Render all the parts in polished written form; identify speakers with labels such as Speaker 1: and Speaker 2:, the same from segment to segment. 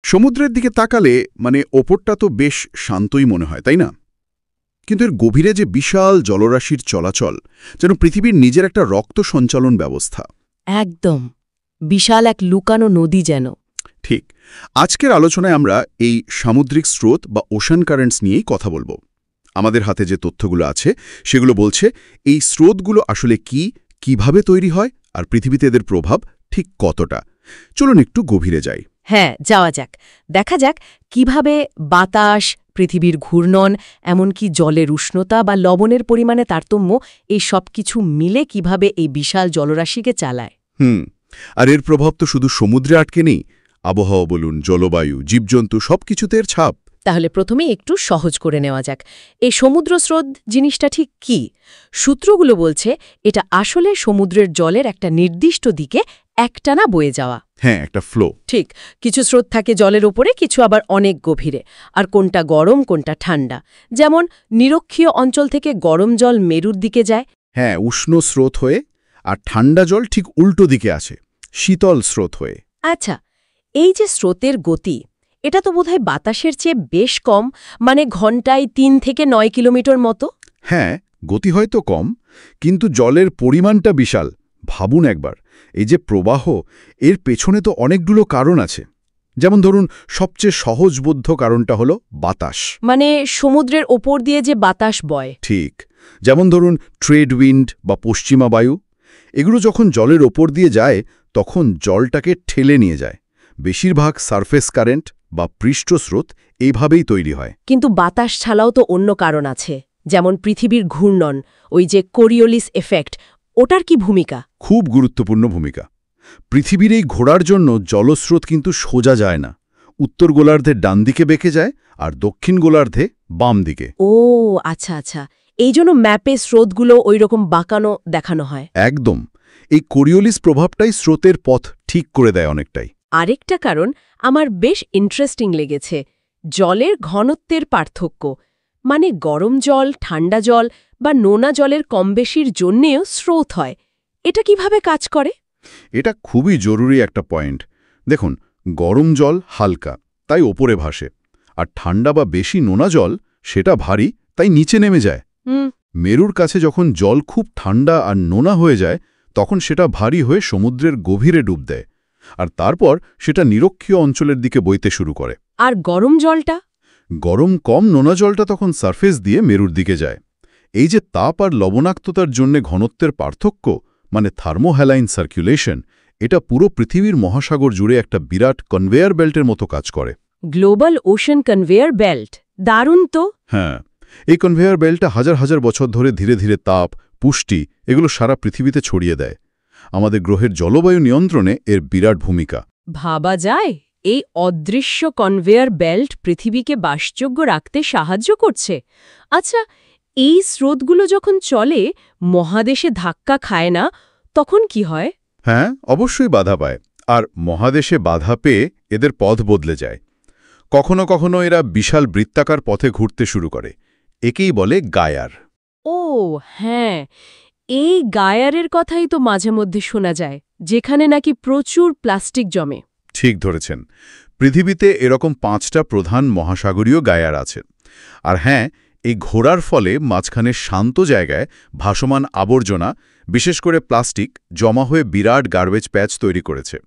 Speaker 1: সমুদ্রের দিকে তাকালে ওপরটা তো বেশ শান্তই মনে হয়, তাই না? কিন্তু এর গভীরে যে বিশাল জলরাশির চলাচল, যেন পৃথিবীর নিজের একটা রক্ত সঞ্চালন ব্যবস্থা।
Speaker 2: একদম বিশাল এক লুকানো নদী যেন।
Speaker 1: ঠিক। আজকের আলোচনায় আমরা এই সামুদ্রিক স্রোত বা ওশান কারেন্টস নিয়েই কথা বলবো। আমাদের হাতে যে তথ্যগুলো আছে সেগুলো বলছে এই স্রোতগুলো আসলে কিভাবে তৈরি হয় আর পৃথিবীতে এদের প্রভাব ঠিক কতটা। চলুন একটু গভীরে যাই।
Speaker 2: হ্যাঁ, যাওয়া যাক। দেখা যাক কিভাবে বাতাস, পৃথিবীর ঘূর্ণন, এমনকি জলের উষ্ণতা বা লবণের পরিমাণে তারতম্য, এই সব কিছু মিলে কিভাবে এই বিশাল জলরাশিকে চালায়।
Speaker 1: আর এর প্রভাব তো শুধু সমুদ্রে আটকে নেই, আবহাওয়া বলুন, জলবায়ু, জীবজন্তু সবকিছুতে এর ছাপ।
Speaker 2: তাহলে প্রথমেই একটু সহজ করে নেওয়া যাক, এই সমুদ্র স্রোত জিনিসটা ঠিক কি। সূত্রগুলো বলছে এটা আসলে সমুদ্রের জলের একটা নির্দিষ্ট দিকে একটানা বয়ে যাওয়া।
Speaker 1: হ্যাঁ, একটা ফ্লো।
Speaker 2: ঠিক। কিছু স্রোত থাকে জলের ওপরে, কিছু আবার অনেক গভীরে। আর কোনটা গরম, কোনটা ঠান্ডা। যেমন নিরক্ষীয় অঞ্চল থেকে গরম জল মেরুর দিকে যায়।
Speaker 1: হ্যাঁ, উষ্ণ স্রোত হয়ে। আর ঠান্ডা জল ঠিক উল্টো দিকে আসে, শীতল স্রোত হয়ে।
Speaker 2: আচ্ছা, এই যে স্রোতের গতি, এটা তো বোধহয় বাতাসের চেয়ে বেশ কম, ঘন্টায় ৩ থেকে ৯ কিলোমিটার মতো।
Speaker 1: হ্যাঁ, গতি হয়তো কম, কিন্তু জলের পরিমাণটা বিশাল। ভাবুন একবার, এই যে প্রবাহ, এর পেছনে তো অনেকগুলো কারণ আছে। যেমন ধরুন, সবচেয়ে সহজবোধ্য কারণটা হলো বাতাস।
Speaker 2: সমুদ্রের ওপর দিয়ে যে বাতাস বয়।
Speaker 1: ঠিক। যেমন ধরুন ট্রেড উইন্ড বা পশ্চিমা বায়ু, এগুলো যখন জলের ওপর দিয়ে যায় তখন জলটাকে ঠেলে নিয়ে যায়। বেশিরভাগ সারফেস কারেন্ট বা পৃষ্ঠস্রোত এইভাবেই তৈরি হয়।
Speaker 2: কিন্তু বাতাস ছাড়াও তো অন্য কারণ আছে, যেমন পৃথিবীর ঘূর্ণন, ওই যে কোরিওলিস এফেক্ট, ওটার কি ভূমিকা?
Speaker 1: খুব গুরুত্বপূর্ণ ভূমিকা। পৃথিবীর এই ঘোরার জন্য জলস্রোত কিন্তু সোজা যায় না, উত্তর গোলার্ধে ডান দিকে বেঁকে যায় আর দক্ষিণ গোলার্ধে বাম দিকে।
Speaker 2: ও আচ্ছা আচ্ছা, এই জন্য ম্যাপে স্রোতগুলো ওইরকম বাঁকানো দেখানো হয়।
Speaker 1: একদম। এই কোরিওলিস প্রভাবটাই স্রোতের পথ ঠিক করে দেয় অনেকটাই।
Speaker 2: আরেকটা কারণ আমার বেশ ইন্টারেস্টিং লেগেছে, জলের ঘনত্বের পার্থক্য। গরম জল, ঠান্ডা জল বা নোনা জলের কমবেশির জন্যেও স্রোত হয়। এটা কিভাবে কাজ করে?
Speaker 1: এটা খুবই জরুরি একটা পয়েন্ট। দেখুন, গরম জল হালকা, তাই ওপরে ভাসে। আর ঠান্ডা বা বেশি নোনা জল সেটা ভারী, তাই নিচে নেমে যায়। মেরুর কাছে যখন জল খুব ঠান্ডা আর নোনা হয়ে যায় তখন সেটা ভারী হয়ে সমুদ্রের গভীরে ডুব দেয়, আর তারপর সেটা নিরক্ষীয় অঞ্চলের দিকে বইতে শুরু করে।
Speaker 2: আর গরম জলটা?
Speaker 1: গরম কম নোনা জলটা তখন সারফেস দিয়ে মেরুর দিকে যায়। এই যে তাপ আর লবণাক্ততার জন্য ঘনত্বের পার্থক্য, থার্মোহ্যালাইন সার্কুলেশন, এটা পুরো পৃথিবীর মহাসাগর জুড়ে একটা বিরাট কনভেয়ার বেল্টের মতো কাজ করে।
Speaker 2: গ্লোবাল ওশান কনভেয়ার বেল্ট, দারুণ তো।
Speaker 1: হ্যাঁ, এই কনভেয়ার বেল্টটা হাজার হাজার বছর ধরে ধীরে ধীরে তাপ, পুষ্টি এগুলো সারা পৃথিবীতে ছড়িয়ে দেয়। আমাদের গ্রহের জলবায়ু নিয়ন্ত্রণে এর বিরাট ভূমিকা।
Speaker 2: ভাবা যায়, এই অদৃশ্য কনভেয়ার বেল্ট পৃথিবীকে বাসযোগ্য রাখতে সাহায্য করছে। আচ্ছা, এই স্রোতগুলো যখন চলে, মহাদেশে ধাক্কা খায় না, তখন কি হয়?
Speaker 1: হ্যাঁ, অবশ্যই বাধা পায়। আর মহাদেশে বাধা পেয়ে এদের পথ বদলে যায়। কখনো কখনো এরা বিশাল বৃত্তাকার পথে ঘুরতে শুরু করে। একেই বলে গায়ার।
Speaker 2: ও হ্যাঁ, এই গায়ারের কথাই তো মাঝে মধ্যে শোনা যায়, যেখানে নাকি প্রচুর প্লাস্টিক জমে।
Speaker 1: ঠিক ধরেছেন। পৃথিবীতে এরকম 5টা প্রধান মহাসাগরীয় গায়ার আছে। আর হ্যাঁ, এই ঘোরার ফলে মাঝখানে শান্ত জায়গায় ভাসমান আবর্জনা, বিশেষ করে প্লাস্টিক, জমা হয়ে বিরাট গার্বেজ প্যাচ তৈরি করেছে।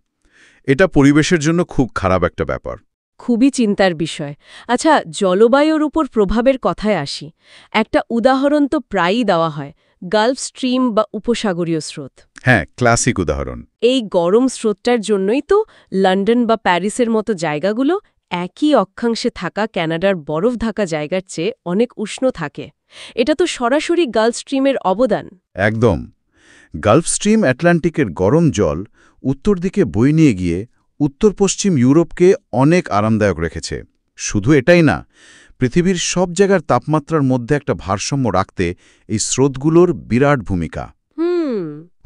Speaker 1: এটা পরিবেশের জন্য খুব খারাপ একটা ব্যাপার।
Speaker 2: খুবই চিন্তার বিষয়। আচ্ছা, জলবায়ুর উপর প্রভাবের কথায় আসি। একটা উদাহরণ তো প্রায়ই দেওয়া হয়, গালফ স্ট্রিম বা উপসাগরীয় স্রোত।
Speaker 1: হ্যাঁ, ক্লাসিক উদাহরণ।
Speaker 2: এই গরম স্রোতটার জন্যই তো লন্ডন বা প্যারিসের মতো জায়গাগুলো একই অক্ষাংশে থাকা কানাডার বরফ ঢাকা জায়গার চেয়ে অনেক উষ্ণ থাকে। এটা তো সরাসরি গালফ স্ট্রিমের অবদান।
Speaker 1: একদম। গালফ স্ট্রিম আটলান্টিকের গরম জল উত্তর দিকে বয়ে নিয়ে গিয়ে উত্তর পশ্চিম ইউরোপকে অনেক আরামদায়ক রেখেছে। শুধু এটাই না, পৃথিবীর সব জায়গার তাপমাত্রার মধ্যে একটা ভারসাম্য রাখতে এই স্রোতগুলোর বিরাট ভূমিকা।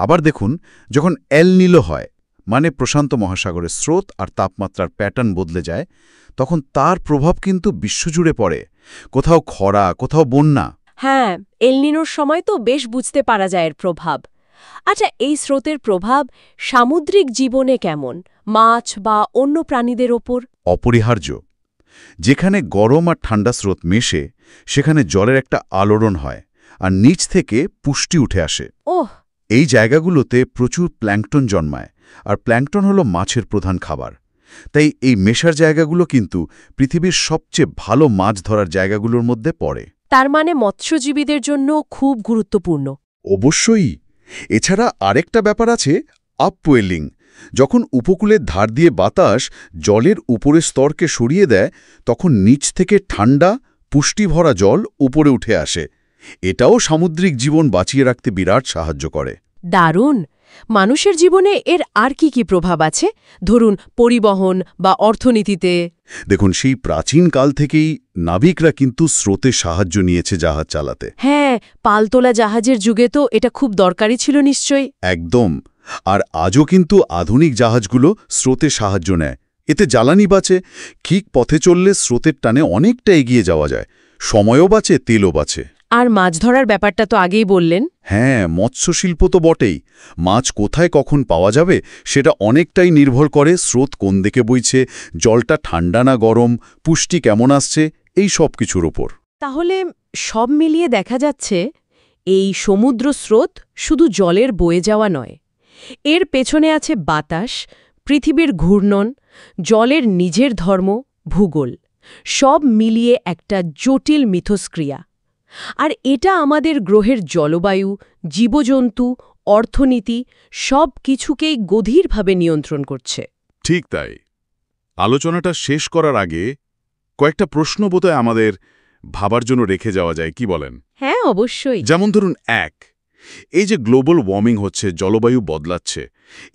Speaker 1: আবার দেখুন, যখন এল নিলো হয়, প্রশান্ত মহাসাগরের স্রোত আর তাপমাত্রার প্যাটার্ন বদলে যায়, তখন তার প্রভাব কিন্তু বিশ্বজুড়ে পড়ে। কোথাও খরা, কোথাও বন্যা।
Speaker 2: হ্যাঁ, এল নিনোর সময় তো বেশ বুঝতে পারা যায় এর প্রভাব। আচ্ছা, এই স্রোতের প্রভাব সামুদ্রিক জীবনে কেমন? মাছ বা অন্য প্রাণীদের ওপর?
Speaker 1: অপরিহার্য। যেখানে গরম আর ঠান্ডা স্রোত মেশে সেখানে জলের একটা আলোড়ন হয় আর নিচ থেকে পুষ্টি উঠে আসে।
Speaker 2: ওহ,
Speaker 1: এই জায়গাগুলোতে প্রচুর প্ল্যাঙ্কটন জন্মায়, আর প্ল্যাঙ্কটন হলো মাছের প্রধান খাবার। তাই এই মেশার জায়গাগুলো কিন্তু পৃথিবীর সবচেয়ে ভালো মাছ ধরার জায়গাগুলোর মধ্যে পড়ে।
Speaker 2: তার মানে মৎস্যজীবীদের জন্য খুব গুরুত্বপূর্ণ।
Speaker 1: অবশ্যই। এছাড়া আরেকটা ব্যাপার আছে, আপওয়েলিং। যখন উপকূলের ধার দিয়ে বাতাস জলের উপরের স্তরকে সরিয়ে দেয়, তখন নিচ থেকে ঠান্ডা পুষ্টিভরা জল উপরে উঠে আসে। এটাও সামুদ্রিক জীবন বাঁচিয়ে রাখতে বিরাট সাহায্য করে।
Speaker 2: দারুণ। মানুষের জীবনে এর আর কি প্রভাব আছে, ধরুন পরিবহন বা অর্থনীতিতে?
Speaker 1: দেখুন, সেই প্রাচীন কাল থেকেই নাবিকরা কিন্তু স্রোতে সাহায্য নিয়েছে জাহাজ চালাতে।
Speaker 2: হ্যাঁ, পালতোলা জাহাজের যুগে তো এটা খুব দরকারি ছিল নিশ্চয়ই।
Speaker 1: একদম। আর আজও কিন্তু আধুনিক জাহাজগুলো স্রোতে সাহায্য নেয়। এতে জ্বালানি বাঁচে। ঠিক পথে চললে স্রোতের টানে অনেকটা এগিয়ে যাওয়া যায়। সময়ও বাঁচে, তেলও বাঁচে।
Speaker 2: আর মাছ ধরার ব্যাপারটা তো আগেই বললেন।
Speaker 1: হ্যাঁ, মৎস্যশিল্প তো বটেই। মাছ কোথায় কখন পাওয়া যাবে সেটা অনেকটাই নির্ভর করে স্রোত কোন দিকে বইছে, জলটা ঠান্ডা না গরম, পুষ্টি কেমন আসছে, এই সব কিছুর ওপর।
Speaker 2: তাহলে সব মিলিয়ে দেখা যাচ্ছে এই সমুদ্র স্রোত শুধু জলের বয়ে যাওয়া নয়, এর পেছনে আছে বাতাস, পৃথিবীর ঘূর্ণন, জলের নিজের ধর্ম, ভূগোল, সব মিলিয়ে একটা জটিল মিথস্ক্রিয়া। আর এটা আমাদের গ্রহের জলবায়ু, জীবজন্তু, অর্থনীতি সব কিছুকেই গভীরভাবে নিয়ন্ত্রণ করছে।
Speaker 3: ঠিক তাই। আলোচনাটা শেষ করার আগে কয়েকটা প্রশ্ন বোধহয় আমাদের ভাবার জন্য রেখে যাওয়া যায়, কি বলেন?
Speaker 2: হ্যাঁ, অবশ্যই।
Speaker 3: যেমন ধরুন, এই যে গ্লোবাল ওয়ার্মিং হচ্ছে, জলবায়ু বদলাচ্ছে,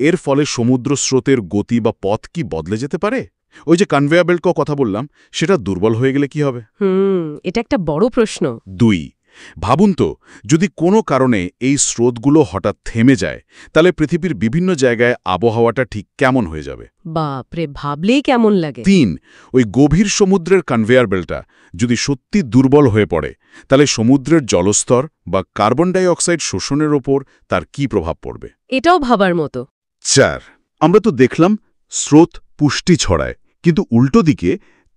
Speaker 3: এর ফলে সমুদ্র স্রোতের গতি বা পথ কি বদলে যেতে পারে? ওই যে কনভেয়ার বেল্ট কথা বললাম, সেটা দুর্বল হয়ে গেলে কি হবে?
Speaker 2: এটা একটা বড় প্রশ্ন।
Speaker 3: 2, ভাবুন তো, যদি কোনো কারণে এই স্রোতগুলো হঠাৎ থেমে যায়, তাহলে পৃথিবীর বিভিন্ন জায়গায় আবহাওয়াটা ঠিক কেমন হয়ে যাবে?
Speaker 2: বাপরে, ভাবলেই কেমন লাগে।
Speaker 3: 3, ওই গভীর সমুদ্রের কনভেয়ার বেল্টটা যদি সত্যি দুর্বল হয়ে পড়ে, তাহলে সমুদ্রের জলস্তর বা কার্বন ডাই অক্সাইড শোষণের ওপর তার কি প্রভাব পড়বে?
Speaker 2: এটাও ভাবার মতো।
Speaker 3: 4, আমরা তো দেখলাম স্রোত পুষ্টি ছড়ায়, কিন্তু উল্টো দিকে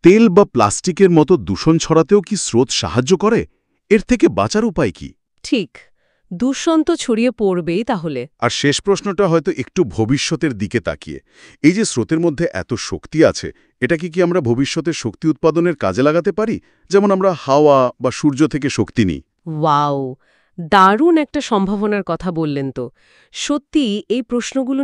Speaker 3: তেল বা প্লাস্টিকের মতো দূষণ ছড়াতেও কি স্রোত সাহায্য করে? এর থেকে বাঁচার উপায় কি?
Speaker 2: ঠিক, দূষণ তো ছড়িয়ে পড়বেই তাহলে।
Speaker 3: আর শেষ প্রশ্নটা হয়তো একটু ভবিষ্যতের দিকে তাকিয়ে। এই যে স্রোতের মধ্যে এত শক্তি আছে, এটা কি আমরা ভবিষ্যতের শক্তি উৎপাদনের কাজে লাগাতে পারি? যেমন আমরা হাওয়া বা সূর্য থেকে শক্তি নিই।
Speaker 2: ওয়াও, দারুণ একটা সম্ভাবনার কথা বললেন তো। সত্যি এই প্রশ্নগুলো